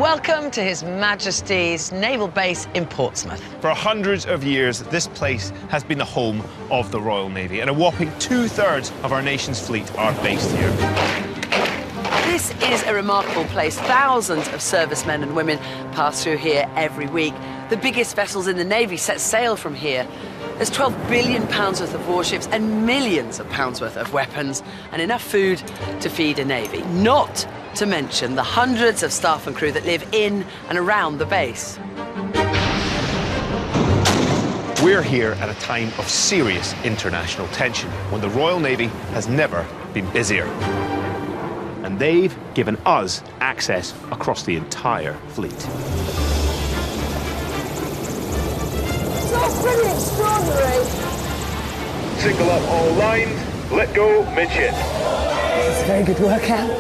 Welcome to His Majesty's Naval Base in Portsmouth. For hundreds of years, this place has been the home of the Royal Navy, and a whopping 2/3 of our nation's fleet are based here. This is a remarkable place. Thousands of servicemen and women pass through here every week. The biggest vessels in the Navy set sail from here. There's £12 billion worth of warships and millions of pounds worth of weapons and enough food to feed a Navy. Not to mention the hundreds of staff and crew that live in and around the base. We're here at a time of serious international tension, when the Royal Navy has never been busier. And they've given us access across the entire fleet. That's pretty extraordinary. Signal up all lines, let go midship. It's a very good workout.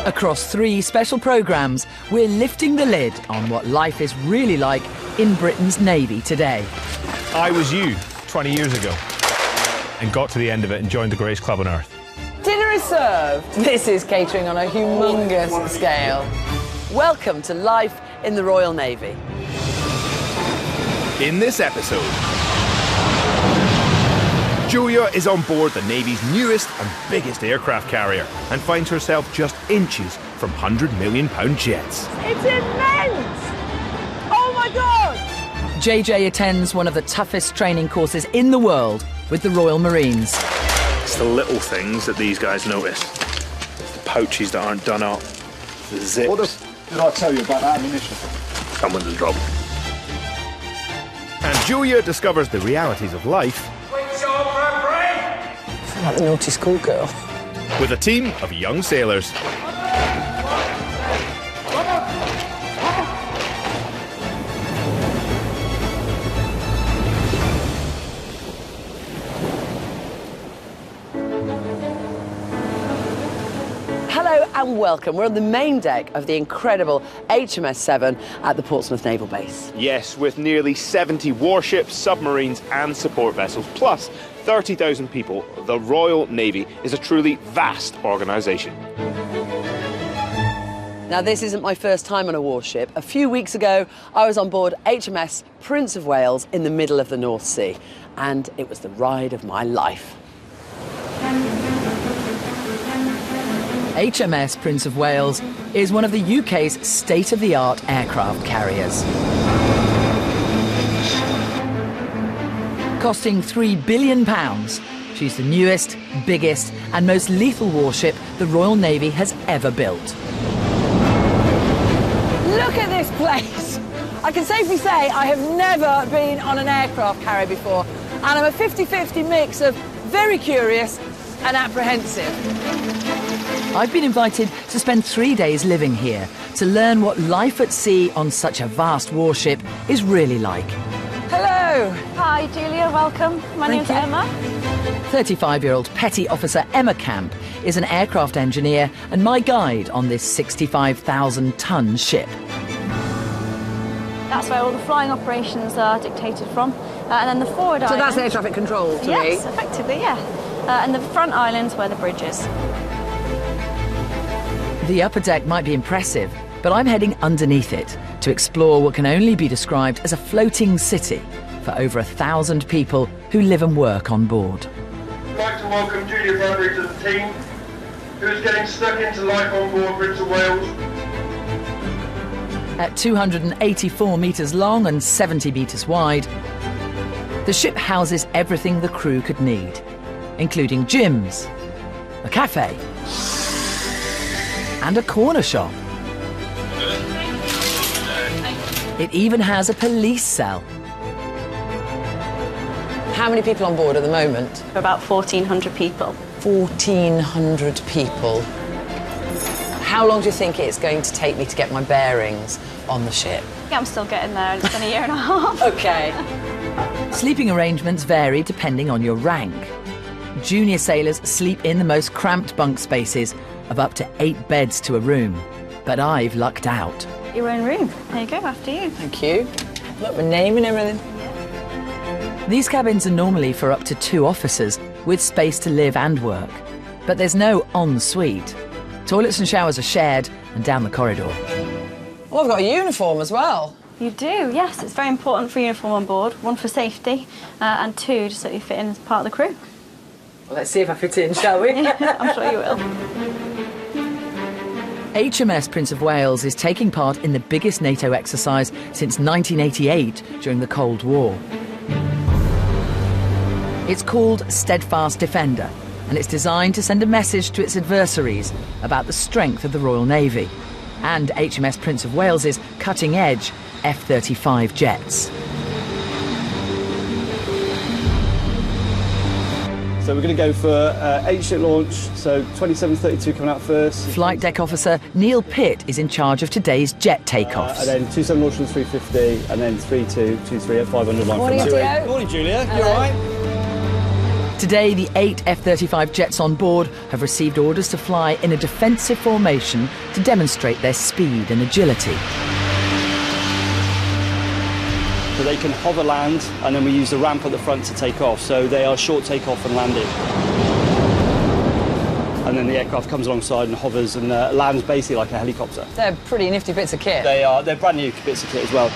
Across 3 special programmes, we're lifting the lid on what life is really like in Britain's Navy today. I was you 20 years ago and got to the end of it and joined the greatest club on earth. Dinner is served. This is catering on a humongous scale. Welcome to life in the Royal Navy. In this episode, Julia is on board the Navy's newest and biggest aircraft carrier and finds herself just inches from £100 million jets. It's immense! Oh my God! JJ attends one of the toughest training courses in the world with the Royal Marines. It's the little things that these guys notice. The pouches that aren't done up, the zips. What did I tell you about that ammunition? Come with the trouble. And Julia discovers the realities of life Like the naughty schoolgirl. with a team of young sailors. Hello and welcome. We're on the main deck of the incredible HMS 7 at the Portsmouth Naval Base. Yes, with nearly 70 warships, submarines and support vessels, plus 30,000 people, the Royal Navy is a truly vast organisation. Now, this isn't my first time on a warship. A few weeks ago, I was on board HMS Prince of Wales in the middle of the North Sea, and it was the ride of my life. HMS Prince of Wales is one of the UK's state-of-the-art aircraft carriers. Costing £3 billion, she's the newest, biggest and most lethal warship the Royal Navy has ever built. Look at this place. I can safely say I have never been on an aircraft carrier before, and I'm a 50-50 mix of very curious and apprehensive. I've been invited to spend 3 days living here to learn what life at sea on such a vast warship is really like. Hello. Hi, Julia, welcome. My name's Emma. 35-year-old Petty Officer Emma Camp is an aircraft engineer and my guide on this 65,000-ton ship. That's where all the flying operations are dictated from. And then the forward island... So that's air traffic control to me? Yes, effectively, yeah. And the front island's where the bridge is. The upper deck might be impressive, but I'm heading underneath it to explore what can only be described as a floating city for over 1,000 people who live and work on board. I'd like to welcome Julia Bradbury to the team, who is getting stuck into life on board Prince of Wales. At 284 metres long and 70 metres wide, the ship houses everything the crew could need, including gyms, a cafe, and a corner shop. It even has a police cell. How many people on board at the moment? For about 1,400 people. 1,400 people. How long do you think it's going to take me to get my bearings on the ship? Yeah, I'm still getting there. It's been a year and a half. OK. Sleeping arrangements vary depending on your rank. Junior sailors sleep in the most cramped bunk spaces of up to 8 beds to a room. But I've lucked out. Your own room. There you go, after you. Thank you. Look, my name and everything. These cabins are normally for up to 2 officers with space to live and work. But there's no ensuite. Toilets and showers are shared and down the corridor. Oh, I've got a uniform as well. You do, yes. It's very important for uniform on board. One, for safety, and two, just so you fit in as part of the crew. Well, let's see if I fit in, shall we? I'm sure you will. HMS Prince of Wales is taking part in the biggest NATO exercise since 1988 during the Cold War. It's called Steadfast Defender, and it's designed to send a message to its adversaries about the strength of the Royal Navy and HMS Prince of Wales's cutting-edge F-35 jets. So we're going to go for 8-ship launch, so 2732 coming out first. Flight Deck Officer Neil Pitt is in charge of today's jet takeoffs. And then 27 launch on 350, and then 3223 at 500 line. Morning, Theo. Morning, Julia. You all right? Today, the 8 F-35 jets on board have received orders to fly in a defensive formation to demonstrate their speed and agility. So they can hover land, and then we use the ramp at the front to take off. So they are short takeoff and landing. And then the aircraft comes alongside and hovers and lands basically like a helicopter. They're pretty nifty bits of kit. They're brand new bits of kit as well.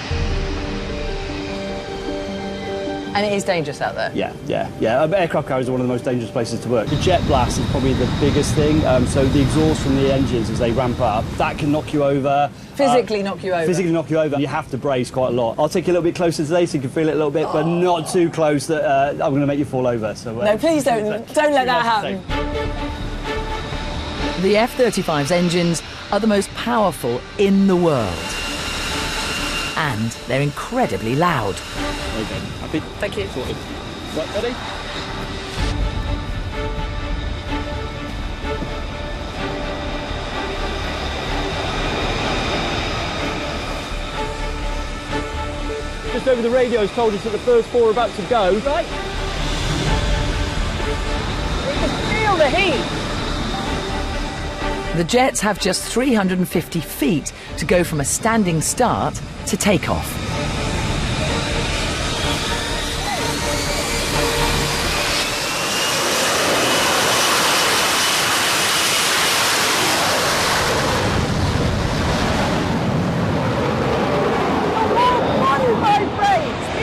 And it is dangerous out there. Yeah. Aircraft carriers are one of the most dangerous places to work. The jet blast is probably the biggest thing. So the exhaust from the engines as they ramp up, that can knock you over. Physically knock you over. Physically knock you over. You have to brace quite a lot. I'll take you a little bit closer today so you can feel it a little bit, but not too close that I'm going to make you fall over. So no, please don't let that happen. The F-35's engines are the most powerful in the world. And they're incredibly loud. Okay. Happy? Thank you. Sorted. Right, ready? Just over the radio's told us that the first 4 are about to go. Right. We can feel the heat. The jets have just 350 feet to go from a standing start to takeoff.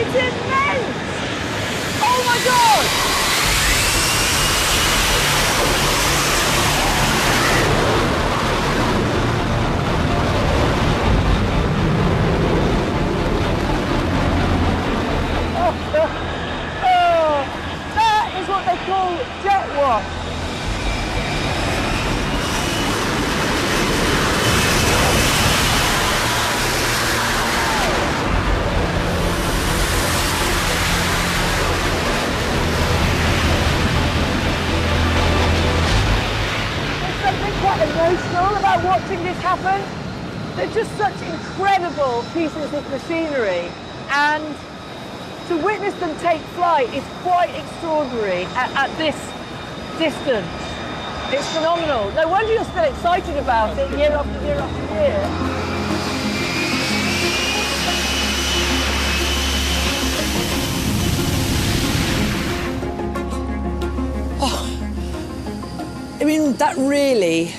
It's immense! Oh my God! That is what they call jet wash. Quite emotional about watching this happen. They're just such incredible pieces of machinery, and to witness them take flight is quite extraordinary at this distance. It's phenomenal. No wonder you're still excited about it year after year after year. I mean, that really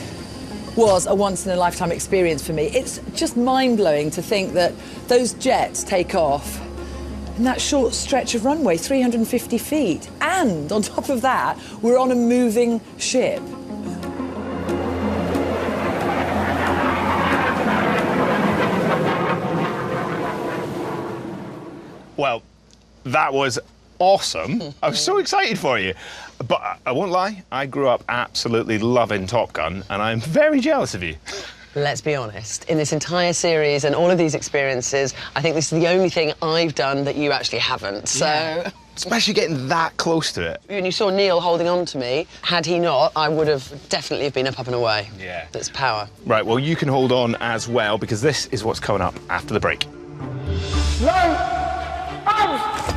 was a once-in-a-lifetime experience for me. It's just mind-blowing to think that those jets take off in that short stretch of runway, 350 feet. And on top of that, we're on a moving ship. Well, that was awesome. I was so excited for you. But I won't lie, I grew up absolutely loving Top Gun, and I'm very jealous of you. Let's be honest, in this entire series and all of these experiences, I think this is the only thing I've done that you actually haven't, so... Yeah. Especially getting that close to it. When you saw Neil holding on to me, had he not, I would have definitely been up and away. Yeah. That's power. Right, well, you can hold on as well, because this is what's coming up after the break.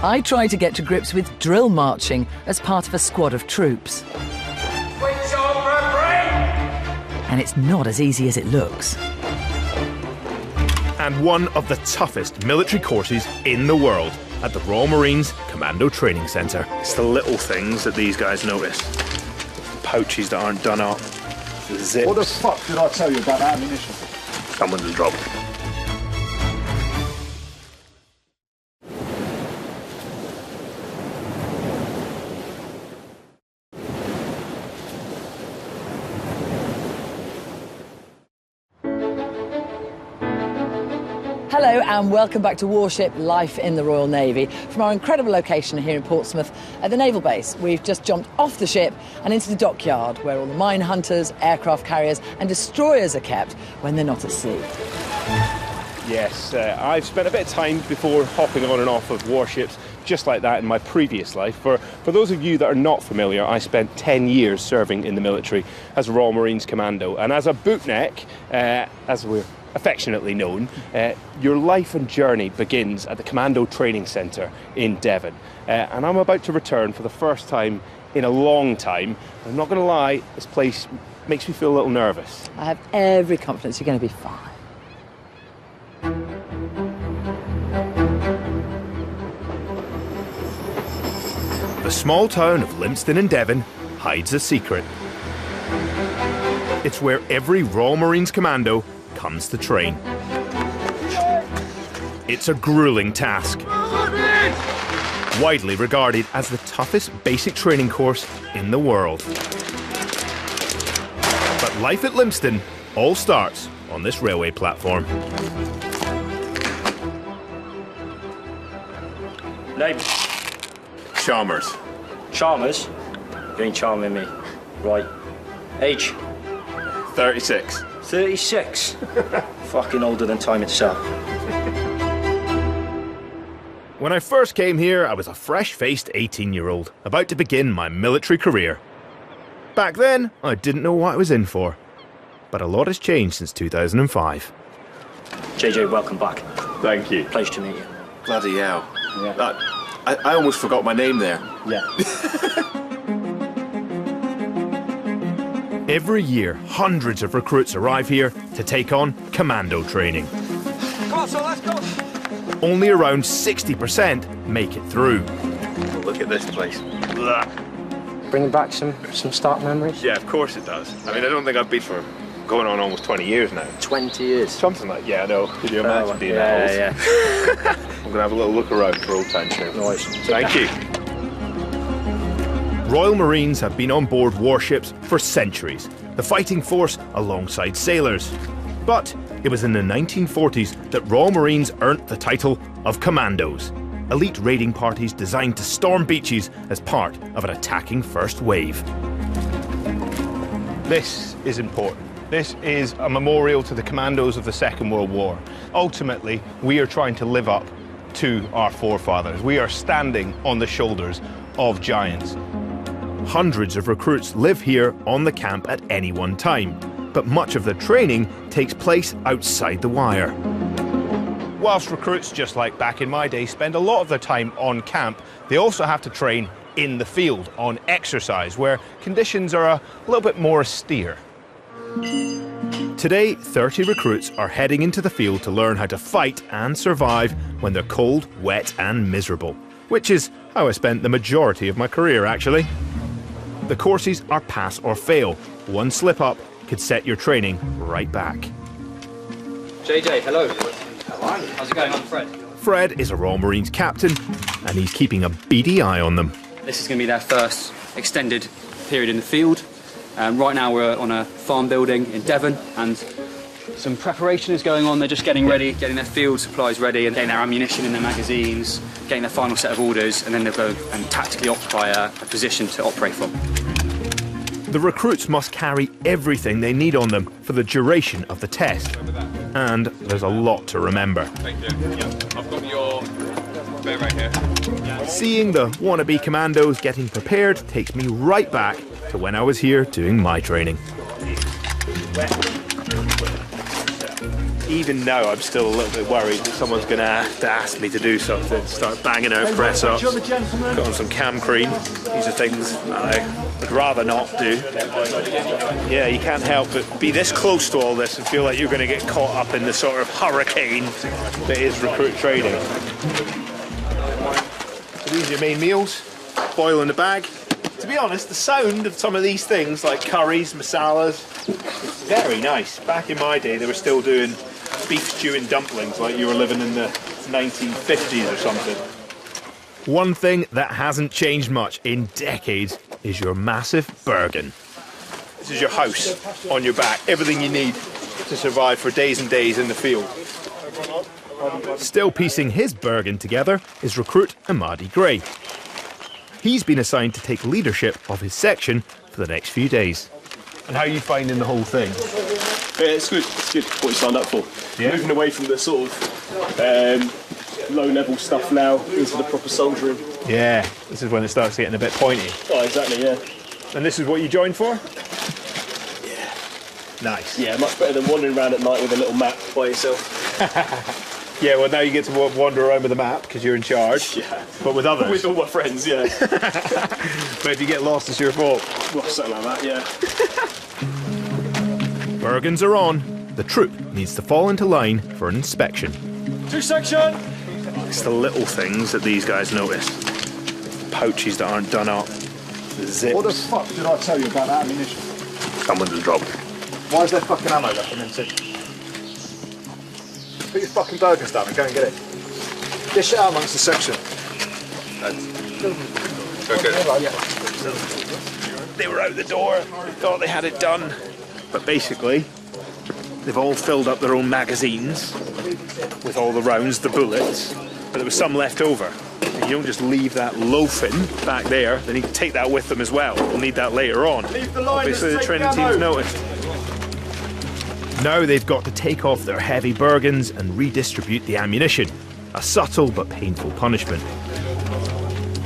I try to get to grips with drill marching as part of a squad of troops. And it's not as easy as it looks. And one of the toughest military courses in the world at the Royal Marines Commando Training Centre. It's the little things that these guys notice. Pouches that aren't done up. The zips. What the fuck did I tell you about that ammunition? Someone's dropped. Hello and welcome back to Warship Life in the Royal Navy from our incredible location here in Portsmouth at the Naval Base. We've just jumped off the ship and into the dockyard where all the mine hunters, aircraft carriers and destroyers are kept when they're not at sea. Yes, I've spent a bit of time before hopping on and off of warships just like that in my previous life. For those of you that are not familiar, I spent 10 years serving in the military as a Royal Marines Commando, and as a bootneck, as we're affectionately known, your life and journey begins at the Commando Training Centre in Devon. And I'm about to return for the first time in a long time. I'm not going to lie, this place makes me feel a little nervous. I have every confidence you're going to be fine. The small town of Lympston in Devon hides a secret. It's where every Royal Marines Commando comes to train. It's a grueling task, widely regarded as the toughest basic training course in the world. But life at Lympston all starts on this railway platform. Name? Chalmers. Chalmers? You ain't charming me. Right. Age? 36. 36? Fucking older than time itself. When I first came here, I was a fresh-faced 18-year-old, about to begin my military career. Back then, I didn't know what I was in for. But a lot has changed since 2005. JJ, welcome back. Thank you. Pleasure to meet you. Bloody hell. Yeah. I almost forgot my name there. Yeah. Every year, hundreds of recruits arrive here to take on commando training. Come on, son, let's go. Only around 60% make it through. Look at this place. Blah. Bringing back some stark memories? Yeah, of course it does. I mean, I don't think I've been for going on almost 20 years now. 20 years? Something like, yeah, I know. Could you imagine being that old? Yeah. I'm going to have a little look around for old time's sake. Nice. Thank you. Royal Marines have been on board warships for centuries, the fighting force alongside sailors. But it was in the 1940s that Royal Marines earned the title of Commandos, elite raiding parties designed to storm beaches as part of an attacking first wave. This is important. This is a memorial to the commandos of the Second World War. Ultimately, we are trying to live up to our forefathers. We are standing on the shoulders of giants. Hundreds of recruits live here on the camp at any one time, but much of the training takes place outside the wire. Whilst recruits, just like back in my day, spend a lot of their time on camp, they also have to train in the field on exercise, where conditions are a little bit more austere. Today, 30 recruits are heading into the field to learn how to fight and survive when they're cold, wet and miserable, which is how I spent the majority of my career, actually. The courses are pass or fail. One slip up could set your training right back. JJ, hello. How's it going? I'm Fred. Fred is a Royal Marines captain, and he's keeping a beady eye on them. This is going to be their first extended period in the field. Right now we're on a farm building in Devon, and some preparation is going on. They're just getting ready, getting their field supplies ready, and getting their ammunition in their magazines, getting their final set of orders, and then they'll go and tactically occupy a position to operate from. The recruits must carry everything they need on them for the duration of the test. And there's a lot to remember. Thank you. Yeah, I've got your bit right here. Seeing the wannabe commandos getting prepared takes me right back to when I was here doing my training. Even now, I'm still a little bit worried that someone's going to have to ask me to do something. Start banging out press-ups, put on some cam cream. These are things that I would rather not do. Yeah, you can't help but be this close to all this and feel like you're going to get caught up in the sort of hurricane that is recruit training. So these are your main meals. Boil in the bag. To be honest, the sound of some of these things, like curries, masalas, it's very nice. Back in my day, they were still doing beef stew and dumplings like you were living in the 1950s or something. One thing that hasn't changed much in decades is your massive Bergen. This is your house on your back, everything you need to survive for days and days in the field. Still piecing his Bergen together is recruit Amadi Gray. He's been assigned to take leadership of his section for the next few days. And how are you finding the whole thing? Yeah, it's good. It's good. What you signed up for. Yeah. Moving away from the sort of low-level stuff now into the proper soldiering. Yeah, this is when it starts getting a bit pointy. Oh, exactly, yeah. And this is what you joined for? Yeah. Nice. Yeah, much better than wandering around at night with a little map by yourself. Yeah, well, now you get to wander around with a map because you're in charge. Yeah. But with others. With all my friends, yeah. But if you get lost, it's your fault. Well, something like that, yeah. Bergens are on. The troop needs to fall into line for an inspection. To section! It's the little things that these guys notice. The pouches that aren't done up. The zips. What the fuck did I tell you about that ammunition? Someone just dropped it. Why is there fucking ammo left in them too? Put your fucking burgers down and go and get it. Dish it out amongst the section. They were out the door, thought they had it done. But basically, they've all filled up their own magazines with all the rounds, the bullets, but there was some left over. And you don't just leave that loafing back there, they need to take that with them as well. We'll need that later on. Obviously the training team's noticed. Now they've got to take off their heavy Bergens and redistribute the ammunition. A subtle but painful punishment.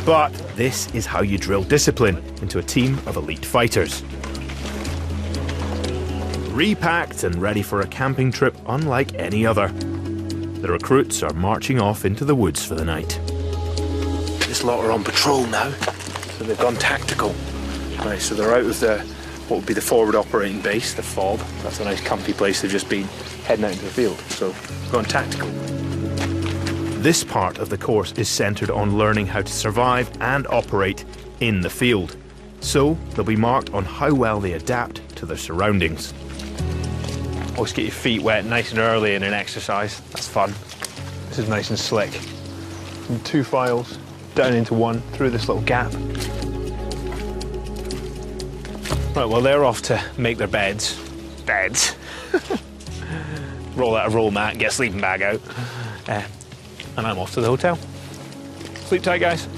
But this is how you drill discipline into a team of elite fighters. Repacked and ready for a camping trip unlike any other. The recruits are marching off into the woods for the night. This lot are on patrol now, so they've gone tactical. Right, so they're out of what would be the forward operating base, the FOB. That's a nice comfy place they've just been, heading out into the field. So, gone tactical. This part of the course is centred on learning how to survive and operate in the field. So, they'll be marked on how well they adapt to their surroundings. Always get your feet wet nice and early in an exercise. That's fun. This is nice and slick. From 2 files, down into 1, through this little gap. Right, well, they're off to make their beds. Beds. Roll out a roll mat, get a sleeping bag out. And I'm off to the hotel. Sleep tight, guys.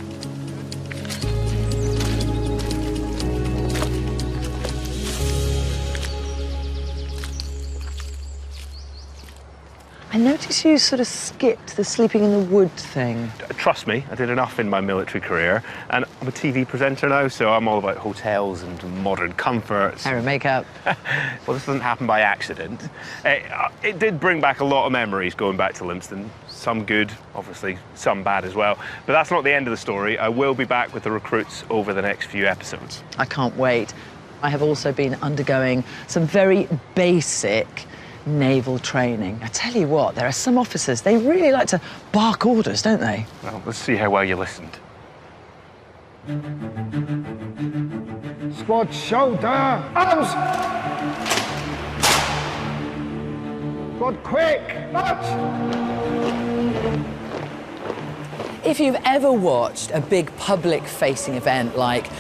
I noticed you sort of skipped the sleeping in the wood thing. Trust me, I did enough in my military career, and I'm a TV presenter now, so I'm all about hotels and modern comforts. Hair and makeup. Well, this doesn't happen by accident. It did bring back a lot of memories going back to Lympstone. Some good, obviously, some bad as well. But that's not the end of the story. I will be back with the recruits over the next few episodes. I can't wait. I have also been undergoing some very basic naval training. I tell you what, there are some officers, they really like to bark orders, don't they? Well, let's see how well you listened. Squad shoulder, arms! Squad quick, march! If you've ever watched a big public-facing event like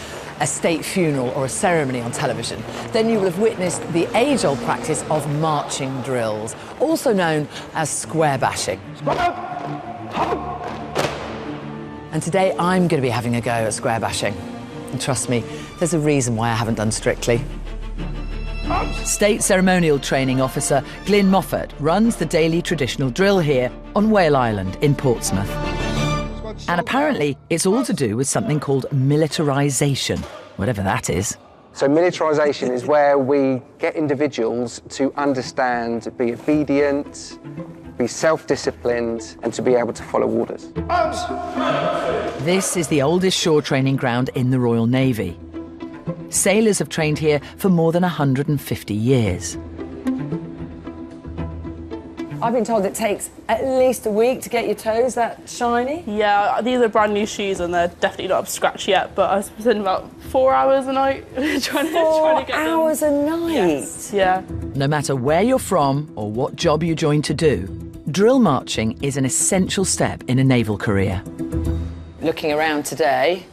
a state funeral or a ceremony on television, then you will have witnessed the age-old practice of marching drills, also known as square bashing. And today I'm going to be having a go at square bashing. And trust me, there's a reason why I haven't done Strictly. State Ceremonial Training Officer Glyn Moffat runs the daily traditional drill here on Whale Island in Portsmouth. And apparently, it's all to do with something called militarisation, whatever that is. So militarisation is where we get individuals to understand, be obedient, be self-disciplined, and to be able to follow orders. This is the oldest shore training ground in the Royal Navy. Sailors have trained here for more than 150 years. I've been told it takes at least a week to get your toes that shiny. Yeah, these are brand new shoes and they're definitely not up to scratch yet, but I spend about 4 hours a night trying to get them. 4 hours a night? Yes, yeah. No matter where you're from or what job you join to do, drill marching is an essential step in a naval career. Looking around today,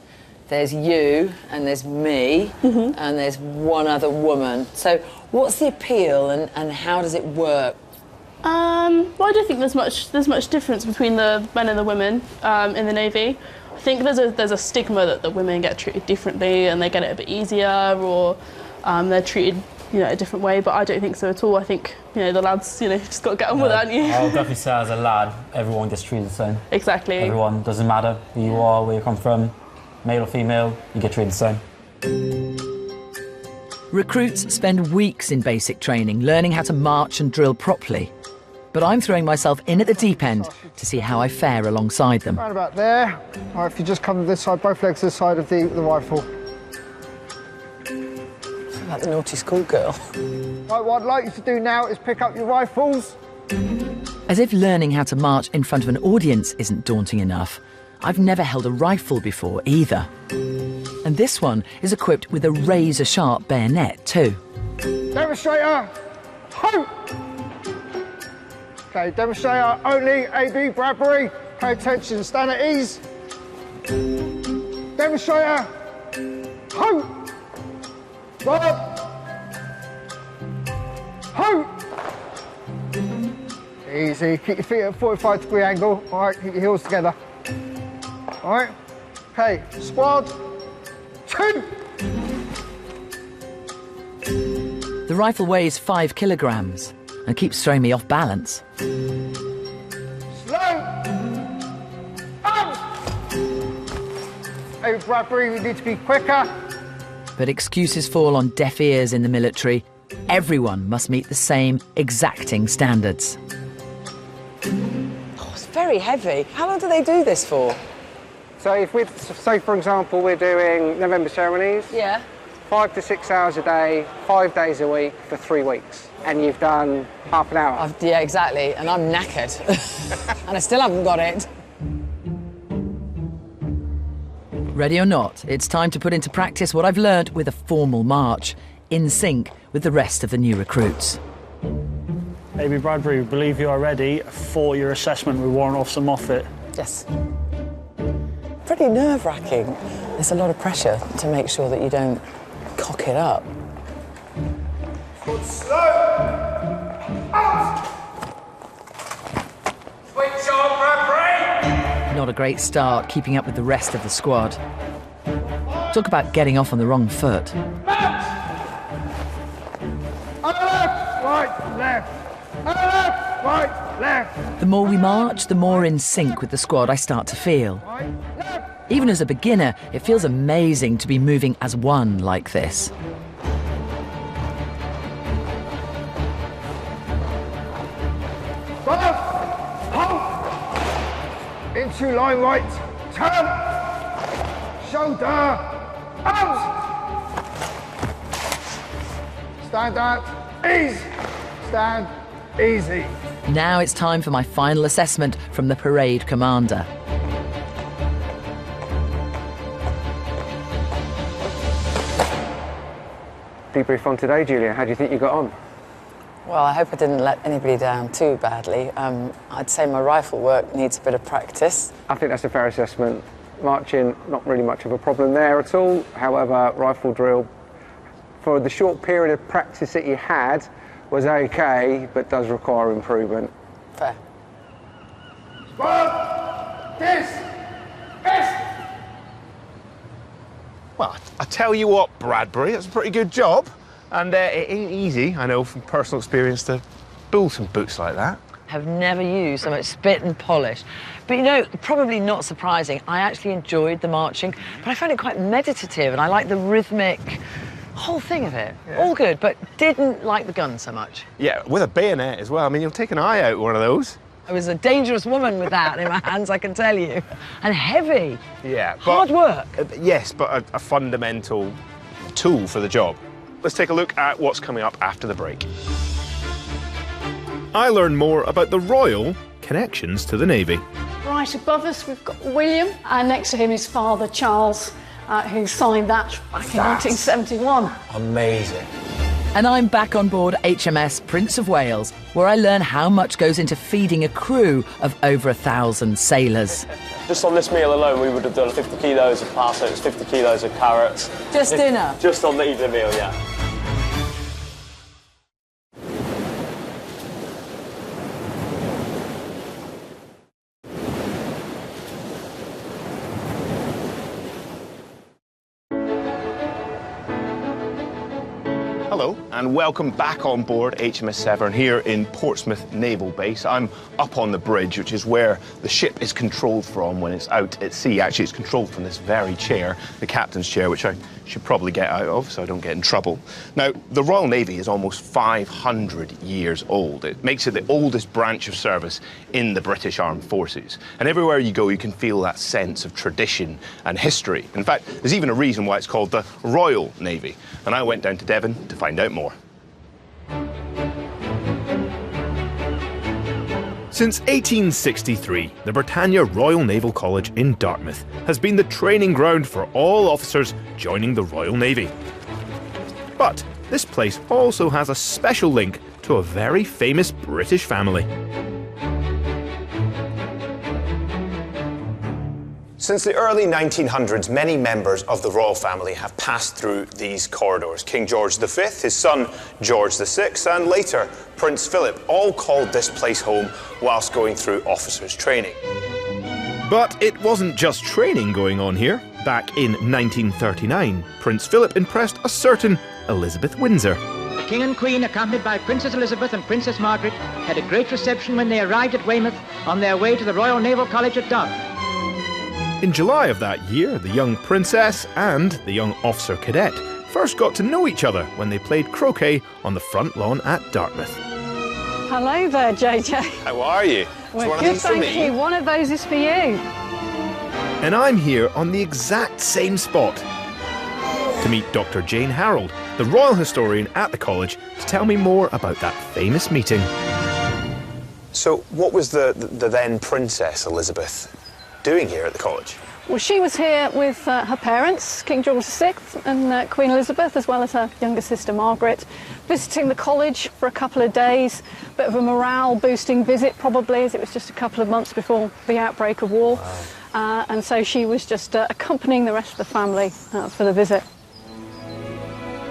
there's you and there's me and there's one other woman. So what's the appeal and how does it work? Well, I don't think there's much difference between the men and the women in the Navy. I think there's a stigma that the women get treated differently and they get it a bit easier, or they're treated a different way. But I don't think so at all. I think the lads just got to get on with it, haven't you? I'll definitely say as a lad, everyone gets treated the same. Exactly. Everyone, doesn't matter who you are, where you come from, male or female, you get treated the same. Recruits spend weeks in basic training, learning how to march and drill properly. But I'm throwing myself in at the deep end to see how I fare alongside them. Round about there. All right, if you just come to this side, both legs to the side of the rifle. Like the naughty schoolgirl. Right, what I'd like you to do now is pick up your rifles. As if learning how to march in front of an audience isn't daunting enough, I've never held a rifle before either. And this one is equipped with a razor-sharp bayonet too. Demonstrator, ho! Okay, demonstrator only, AB Bradbury. Pay attention, stand at ease. Demonstrator, ho! Rob! Ho! Easy, keep your feet at a 45-degree angle. All right, keep your heels together. All right, okay, squad, 2. The rifle weighs 5 kilograms and keeps throwing me off balance. Slow! Up! Hey, Bradbury, we need to be quicker. But excuses fall on deaf ears in the military. Everyone must meet the same exacting standards. Oh, it's very heavy. How long do they do this for? So if we, say for example, we're doing November ceremonies. Yeah. 5 to 6 hours a day, 5 days a week for 3 weeks. And you've done half an hour. Yeah, exactly. And I'm knackered. And I still haven't got it. Ready or not, it's time to put into practice what I've learnt with a formal march, in sync with the rest of the new recruits. AB Bradbury, we believe you are ready for your assessment with Warrant Officer Moffat. Yes. Pretty nerve-wracking. There's a lot of pressure to make sure that you don't cock it up. Slow! Out! Switch on, Bradbury! Not a great start keeping up with the rest of the squad. Talk about getting off on the wrong foot. Left, right, left. Left, right, left. The more we march, the more in sync with the squad I start to feel. Even as a beginner, it feels amazing to be moving as one like this. Into line right, turn, shoulder, arms. Stand out, ease, stand, easy. Now it's time for my final assessment from the parade commander. Debrief on today, Julia. How do you think you got on? Well, I hope I didn't let anybody down too badly. I'd say my rifle work needs a bit of practice. I think that's a fair assessment. Marching, not really much of a problem there at all. However, rifle drill, for the short period of practice that you had, was okay, but does require improvement. Fair. Squad, this, best. Well, I tell you what, Bradbury, that's a pretty good job. And it ain't easy, I know from personal experience, to build some boots like that. Have never used so much spit and polish. But probably not surprising, I actually enjoyed the marching, but I found it quite meditative and I liked the rhythmic whole thing of it. Yeah. All good, but didn't like the gun so much. Yeah, with a bayonet as well. I mean, you'll take an eye out one of those. I was a dangerous woman with that in my hands, I can tell you. And heavy. Yeah. Hard work. Yes, but a fundamental tool for the job. Let's take a look at what's coming up after the break. I learned more about the royal connections to the Navy. Right above us, we've got William, and next to him is Father Charles, who signed that back in 1971. Amazing. And I'm back on board HMS Prince of Wales, where I learn how much goes into feeding a crew of over 1,000 sailors. Just on this meal alone, we would have done 50 kilos of pasta, 50 kilos of carrots. Just dinner? Just on the evening meal, yeah. Hello and welcome back on board HMS Severn here in Portsmouth Naval Base. I'm up on the bridge, which is where the ship is controlled from when it's out at sea. Actually, it's controlled from this very chair, the captain's chair, which I should probably get out of so I don't get in trouble. Now, the Royal Navy is almost 500 years old. It makes it the oldest branch of service in the British Armed Forces. And everywhere you go, you can feel that sense of tradition and history. In fact, there's even a reason why it's called the Royal Navy. And I went down to Devon to find out more. Since 1863, the Britannia Royal Naval College in Dartmouth has been the training ground for all officers joining the Royal Navy. But this place also has a special link to a very famous British family. Since the early 1900s, many members of the royal family have passed through these corridors. King George V, his son George VI, and later Prince Philip all called this place home whilst going through officers' training. But it wasn't just training going on here. Back in 1939, Prince Philip impressed a certain Elizabeth Windsor. The King and Queen, accompanied by Princess Elizabeth and Princess Margaret, had a great reception when they arrived at Weymouth on their way to the Royal Naval College at Dartmouth. In July of that year, the young princess and the young officer cadet first got to know each other when they played croquet on the front lawn at Dartmouth. Hello there, JJ. How are you? Well, one good, thank you. One of those is for you. And I'm here on the exact same spot to meet Dr. Jane Harold, the royal historian at the college, to tell me more about that famous meeting. So what was the then Princess Elizabeth doing here at the college? Well, she was here with her parents, King George VI and Queen Elizabeth, as well as her younger sister Margaret, visiting the college for a couple of days. Bit of a morale-boosting visit, probably, as it was just a couple of months before the outbreak of war. Wow. And so she was just accompanying the rest of the family for the visit.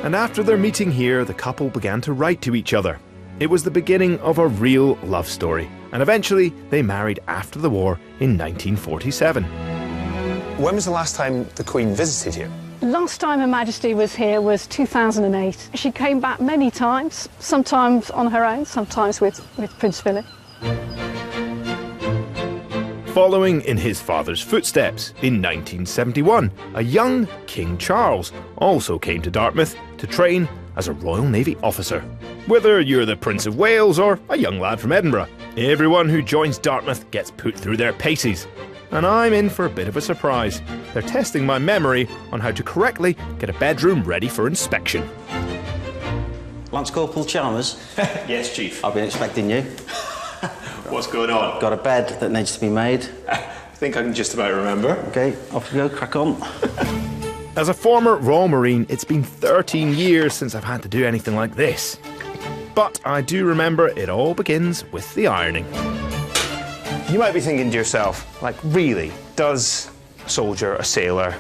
And after their meeting here, the couple began to write to each other. It was the beginning of a real love story, and eventually they married after the war in 1947. When was the last time the Queen visited here? Last time Her Majesty was here was 2008. She came back many times, sometimes on her own, sometimes with Prince Philip. Following in his father's footsteps, in 1971, a young King Charles also came to Dartmouth to train as a Royal Navy officer. Whether you're the Prince of Wales or a young lad from Edinburgh, everyone who joins Dartmouth gets put through their paces. And I'm in for a bit of a surprise. They're testing my memory on how to correctly get a bedroom ready for inspection. Lance Corporal Chalmers? Yes, Chief. I've been expecting you. What's going on? Got a bed that needs to be made. I think I can just about remember. OK, off you go, crack on. As a former Royal Marine, it's been 13 years since I've had to do anything like this. But I do remember it all begins with the ironing. You might be thinking to yourself, like, really, does a soldier, a sailor,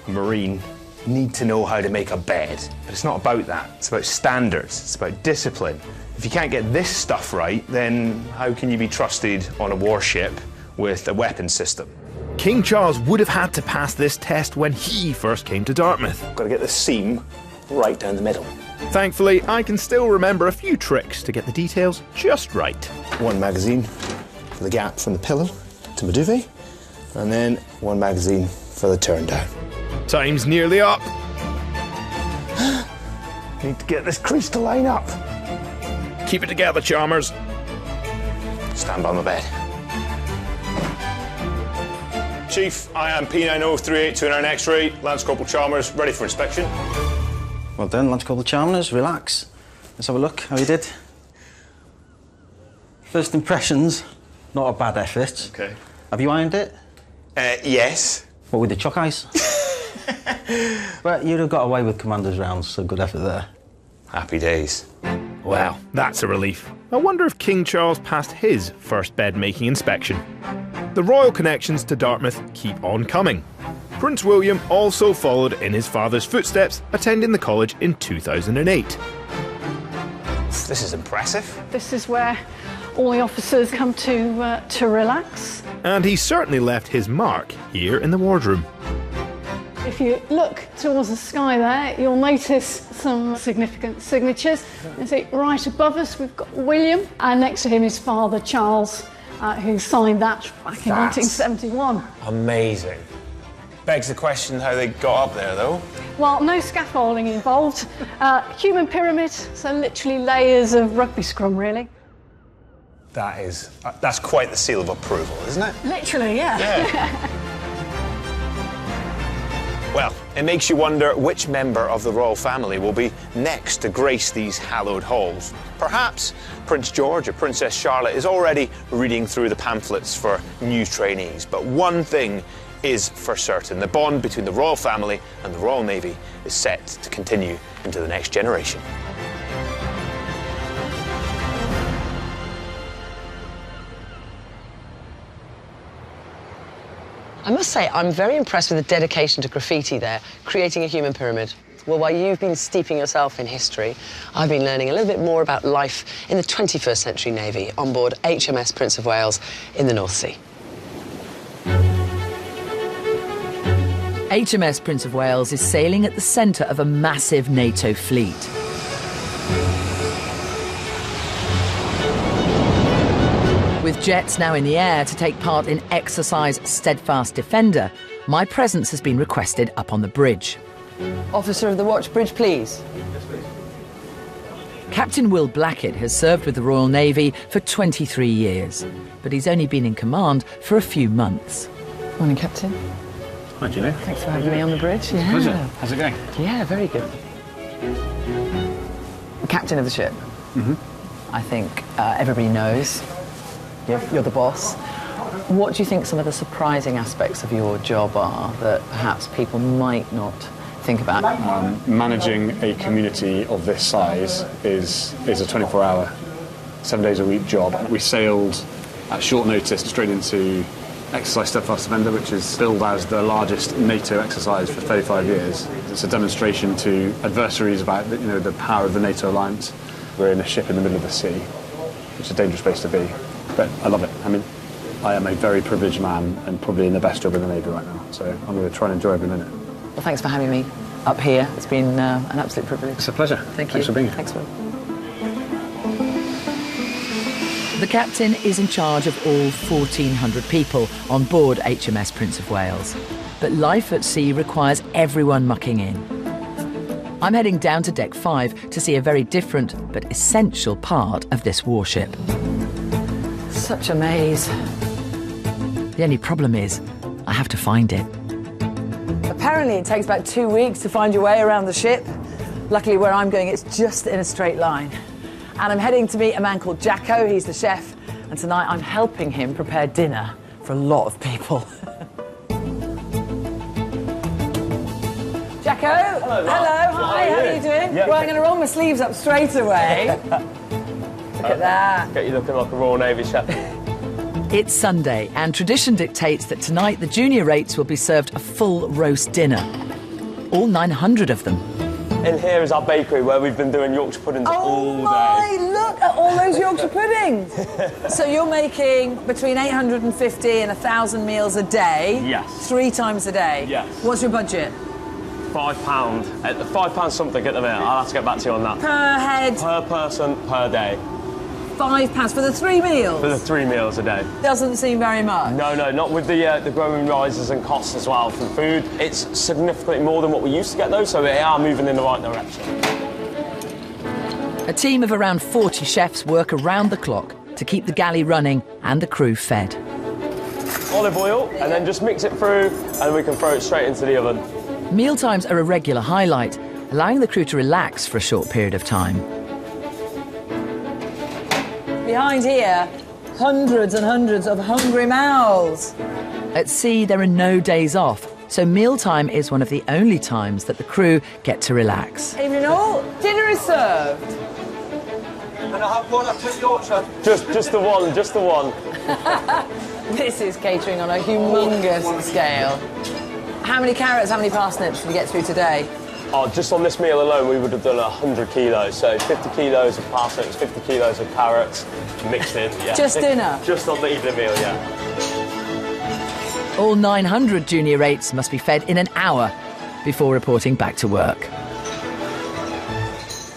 a marine need to know how to make a bed? But it's not about that. It's about standards. It's about discipline. If you can't get this stuff right, then how can you be trusted on a warship with a weapons system? King Charles would have had to pass this test when he first came to Dartmouth. Got to get the seam right down the middle. Thankfully, I can still remember a few tricks to get the details just right. One magazine for the gap from the pillow to my duvet, and then one magazine for the turn down. Time's nearly up. Need to get this crease to line up. Keep it together, Chalmers. Stand by my bed. Chief, I am P90382 X-ray, Lance Corporal Chalmers, ready for inspection. Well done, Lance Corporal Chalmers, relax. Let's have a look how you did. First impressions, not a bad effort. Okay. Have you ironed it? Yes. What, with the chalk ice? But you'd have got away with commander's rounds, so good effort there. Happy days. Wow, that's a relief. I wonder if King Charles passed his first bed-making inspection. The royal connections to Dartmouth keep on coming. Prince William also followed in his father's footsteps, attending the college in 2008. This is impressive. This is where all the officers come to relax. And he certainly left his mark here in the wardroom. If you look towards the sky there, you'll notice some significant signatures. You see, right above us, we've got William, and next to him is Father Charles, who signed that back in 1971. Amazing. Begs the question how they got up there, though. Well, no scaffolding involved. Human pyramid, so literally layers of rugby scrum, really. That's quite the seal of approval, isn't it? Literally, yeah. Well, it makes you wonder which member of the royal family will be next to grace these hallowed halls. Perhaps Prince George or Princess Charlotte is already reading through the pamphlets for new trainees. But one thing is for certain: the bond between the royal family and the Royal Navy is set to continue into the next generation. I must say, I'm very impressed with the dedication to graffiti there, creating a human pyramid. Well, while you've been steeping yourself in history, I've been learning a little bit more about life in the 21st century Navy on board HMS Prince of Wales in the North Sea. HMS Prince of Wales is sailing at the centre of a massive NATO fleet. With jets now in the air to take part in Exercise Steadfast Defender, my presence has been requested up on the bridge. Officer of the watch, bridge, please. Captain Will Blackett has served with the Royal Navy for 23 years, but he's only been in command for a few months. Morning, Captain. Hi, Julie. Thanks for having me on the bridge. Yeah. Pleasure. How's it going? Yeah, very good. The captain of the ship. I think everybody knows you're the boss. What do you think some of the surprising aspects of your job are that perhaps people might not think about? Managing a community of this size is a 24-hour, 7 days a week job. We sailed at short notice straight into Exercise Steadfast Defender, which is billed as the largest NATO exercise for 35 years. It's a demonstration to adversaries about the power of the NATO alliance. We're in a ship in the middle of the sea, which is a dangerous place to be. But I love it. I mean, I am a very privileged man and probably in the best job in the Navy right now. So I'm going to try and enjoy every minute. Well, thanks for having me up here. It's been an absolute privilege. It's a pleasure. Thank you. Thanks for being here. Thanks, Will. The captain is in charge of all 1,400 people on board HMS Prince of Wales. But life at sea requires everyone mucking in. I'm heading down to Deck 5 to see a very different but essential part of this warship. Such a maze. The only problem is, I have to find it. Apparently it takes about 2 weeks to find your way around the ship. Luckily where I'm going, it's just in a straight line. And I'm heading to meet a man called Jacko. He's the chef. And tonight I'm helping him prepare dinner for a lot of people. Jacko! Hello, Mark. Hello, hi, how are you doing? Yeah. Well, I'm going to roll my sleeves up straight away. Look at that. Get you looking like a Royal Navy chef. It's Sunday, and tradition dictates that tonight the junior rates will be served a full roast dinner. All 900 of them. In here is our bakery where we've been doing Yorkshire puddings all day. Oh my, look at all those Yorkshire puddings. So you're making between 850 and 1,000 meals a day? Yes. 3 times a day? Yes. What's your budget? £5. £5 something at the minute. I'll have to get back to you on that. Per head? Per person, per day. £5 for the 3 meals? For the 3 meals a day. Doesn't seem very much. No, not with the growing rises and costs as well for food. It's significantly more than what we used to get though, so we are moving in the right direction. A team of around 40 chefs work around the clock to keep the galley running and the crew fed. Olive oil, and then just mix it through, and we can throw it straight into the oven. Mealtimes are a regular highlight, allowing the crew to relax for a short period of time. Behind here, hundreds and hundreds of hungry mouths. At sea, there are no days off, so mealtime is one of the only times that the crew get to relax. Evening all, dinner is served. And I have one up to Yorkshire. Just the one, just the one. This is catering on a humongous scale. How many carrots, how many parsnips did we get through today? Oh, just on this meal alone, we would have done 100 kilos. So 50 kilos of parsnips, 50 kilos of carrots, mixed in. Yeah. Just dinner? Just on the evening meal, yeah. All 900 junior rates must be fed in an hour, before reporting back to work.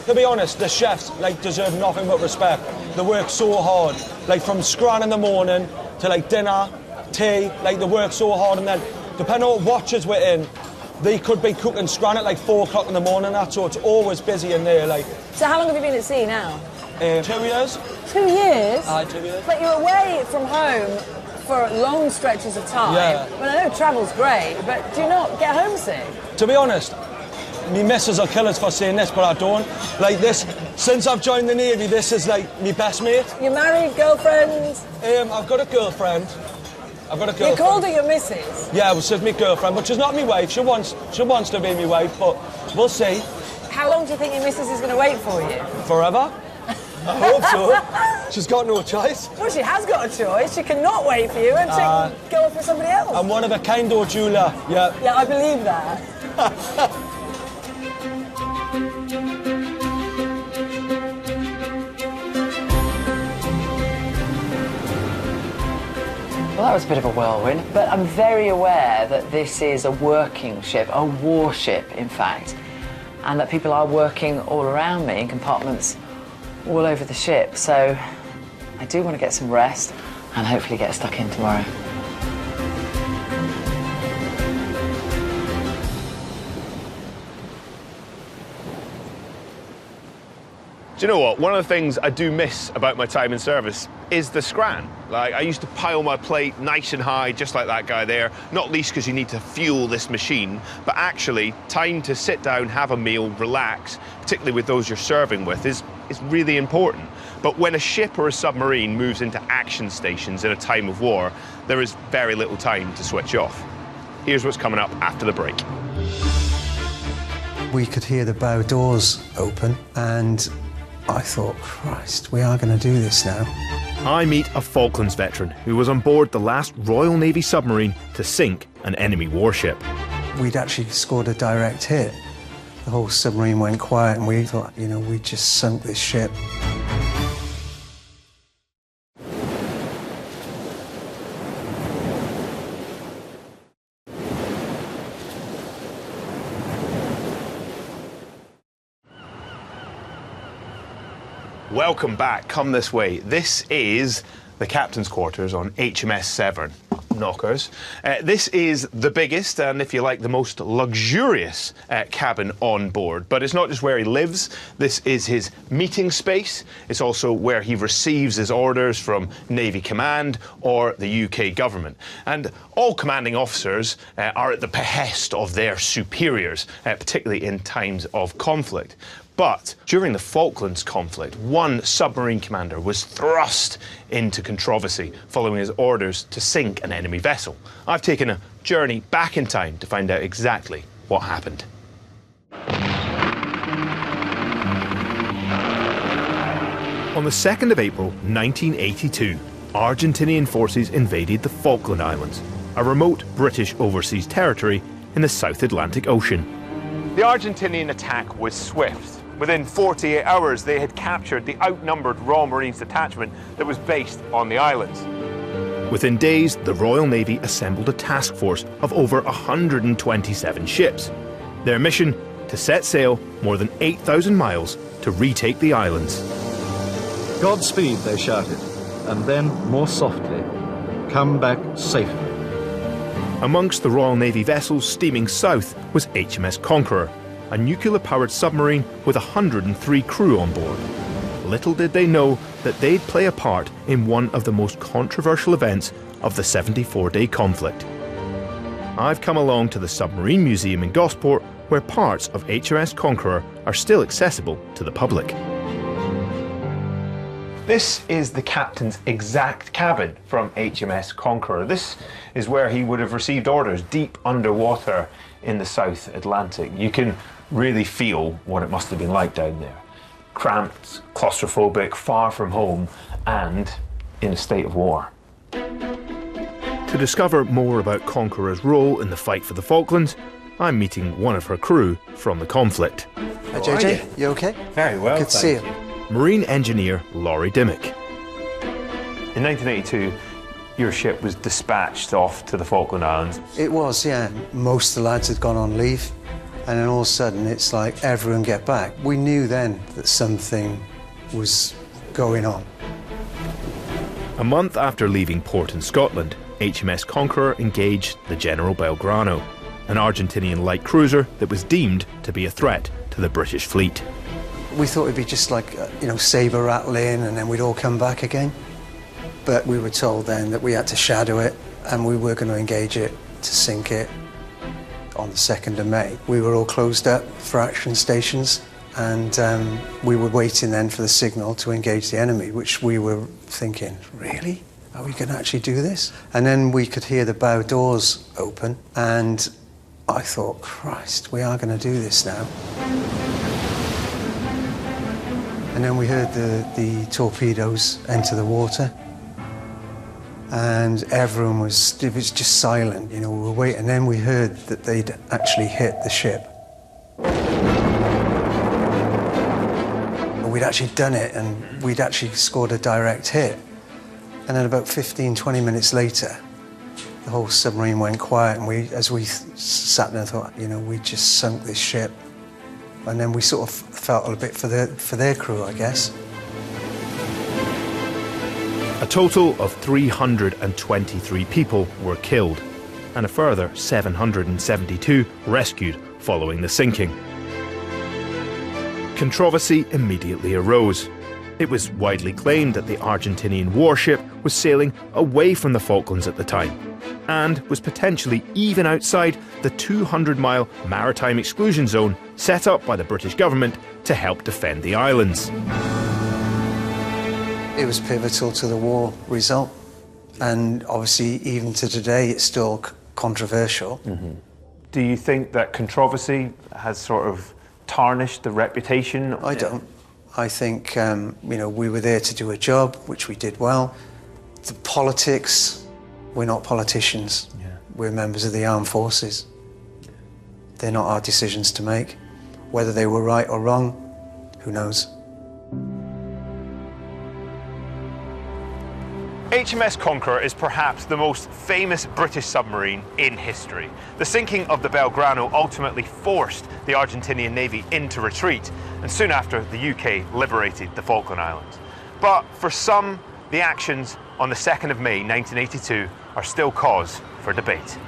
To be honest, the chefs deserve nothing but respect. They work so hard, from scran in the morning to dinner, tea. They work so hard, and then depending on what watches we're in, they could be cooking scran at 4 o'clock in the morning. So it's always busy in there. So how long have you been at sea now? 2 years. 2 years? 2 years. But you're away from home for long stretches of time. Yeah. Well, I know travel's great, but do you not get homesick? To be honest, me missus will kill us for saying this, but I don't. Since I've joined the Navy, this is me best mate. You're married, girlfriend? I've got a girlfriend. You called her your missus? Yeah, well, she's my girlfriend, but she's not my wife. She wants to be my wife, but we'll see. How long do you think your missus is going to wait for you? Forever. I hope so. She's got no choice. Well, she has got a choice. She cannot wait for you and she can go off with somebody else. I'm one of a kind, though, Julia. Yeah. Yeah, I believe that. Well, that was a bit of a whirlwind, but I'm very aware that this is a working ship, a warship, in fact, and that people are working all around me in compartments all over the ship, so I do want to get some rest and hopefully get stuck in tomorrow. Do you know what? One of the things I do miss about my time in service is the scran. I used to pile my plate nice and high, just like that guy there, not least because you need to fuel this machine, but actually time to sit down, have a meal, relax, particularly with those you're serving with, is really important. But when a ship or a submarine moves into action stations in a time of war, there is very little time to switch off. Here's what's coming up after the break. We could hear the bow doors open, and I thought, Christ, we are going to do this now. I meet a Falklands veteran who was on board the last Royal Navy submarine to sink an enemy warship. We'd actually scored a direct hit. The whole submarine went quiet and we thought, you know, we just sunk this ship. Welcome back, come this way. This is the captain's quarters on HMS Severn. Knockers. This is the biggest and, if you like, the most luxurious cabin on board. But it's not just where he lives. This is his meeting space. It's also where he receives his orders from Navy Command or the UK government. And all commanding officers are at the behest of their superiors, particularly in times of conflict. But during the Falklands conflict, one submarine commander was thrust into controversy following his orders to sink an enemy vessel. I've taken a journey back in time to find out exactly what happened. On the 2nd of April 1982, Argentinian forces invaded the Falkland Islands, a remote British overseas territory in the South Atlantic Ocean. The Argentinian attack was swift. Within 48 hours, they had captured the outnumbered Royal Marines detachment that was based on the islands. Within days, the Royal Navy assembled a task force of over 127 ships. Their mission, to set sail more than 8,000 miles to retake the islands. Godspeed, they shouted, and then, more softly, come back safely. Amongst the Royal Navy vessels steaming south was HMS Conqueror, a nuclear-powered submarine with 103 crew on board. Little did they know that they'd play a part in one of the most controversial events of the 74-day conflict. I've come along to the Submarine Museum in Gosport, where parts of HMS Conqueror are still accessible to the public. This is the captain's exact cabin from HMS Conqueror. This is where he would have received orders deep underwater in the South Atlantic. You can really feel what it must have been like down there. Cramped, claustrophobic, far from home, and in a state of war. To discover more about Conqueror's role in the fight for the Falklands, I'm meeting one of her crew from the conflict. Hi JJ, you okay? Very well, good to see you. Marine engineer Laurie Dimmick. In 1982, your ship was dispatched off to the Falkland Islands. It was, yeah. Most of the lads had gone on leave. And then all of a sudden, it's like, everyone get back. We knew then that something was going on. A month after leaving port in Scotland, HMS Conqueror engaged the General Belgrano, an Argentinian light cruiser that was deemed to be a threat to the British fleet. We thought it'd be just like, sabre rattling, and then we'd all come back again. But we were told then that we had to shadow it, and we were going to engage it to sink it on the 2nd of May. We were all closed up for action stations, and we were waiting then for the signal to engage the enemy, which we were thinking, really? Are we going to actually do this? And then we could hear the bow doors open, and I thought, Christ, we are going to do this now. And then we heard the torpedoes enter the water, and everyone was just silent, we were waiting. And then we heard that they'd actually hit the ship. We'd actually done it, and we'd actually scored a direct hit. And then about 15, 20 minutes later, the whole submarine went quiet, and as we sat there and thought, we just sunk this ship. And then we sort of felt a bit for their crew, I guess. A total of 323 people were killed, and a further 772 rescued following the sinking. Controversy immediately arose. It was widely claimed that the Argentinian warship was sailing away from the Falklands at the time, and was potentially even outside the 200-mile maritime exclusion zone set up by the British government to help defend the islands. It was pivotal to the war result, and obviously even to today it's still controversial. Mm-hmm. Do you think that controversy has sort of tarnished the reputation? I don't. I think, we were there to do a job, which we did well. The politics, we're not politicians. Yeah. We're members of the armed forces. They're not our decisions to make. Whether they were right or wrong, who knows? HMS Conqueror is perhaps the most famous British submarine in history. The sinking of the Belgrano ultimately forced the Argentinian Navy into retreat, and soon after the UK liberated the Falkland Islands. But for some, the actions on the 2nd of May 1982 are still cause for debate.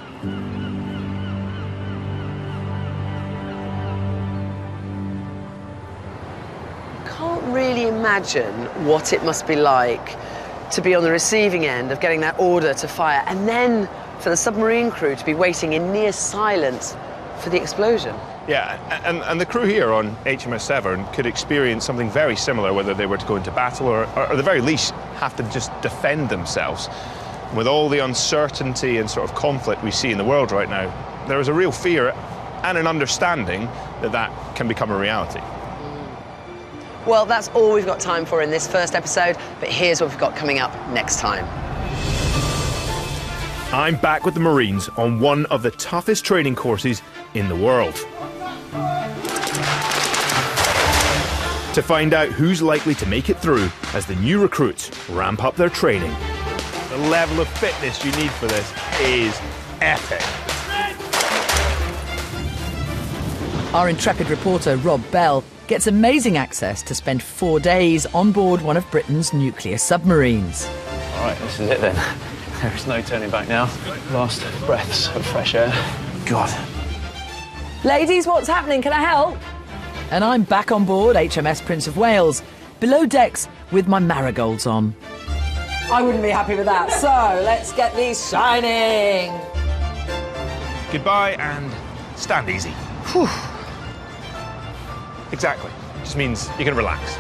Can't really imagine what it must be like to be on the receiving end of getting that order to fire, and then for the submarine crew to be waiting in near silence for the explosion. Yeah, and the crew here on HMS Severn could experience something very similar, whether they were to go into battle or at the very least have to just defend themselves. With all the uncertainty and sort of conflict we see in the world right now, there is a real fear and an understanding that that can become a reality. Well, that's all we've got time for in this first episode, but here's what we've got coming up next time. I'm back with the Marines on one of the toughest training courses in the world. To find out who's likely to make it through as the new recruits ramp up their training. The level of fitness you need for this is epic. Our intrepid reporter, Rob Bell, gets amazing access to spend 4 days on board one of Britain's nuclear submarines. All right, this is it then. There is no turning back now. Last breaths of fresh air. God. Ladies, what's happening? Can I help? And I'm back on board HMS Prince of Wales, below decks with my marigolds on. I wouldn't be happy with that. So, let's get these shining. Goodbye and stand easy. Whew. Exactly. Just means you can relax.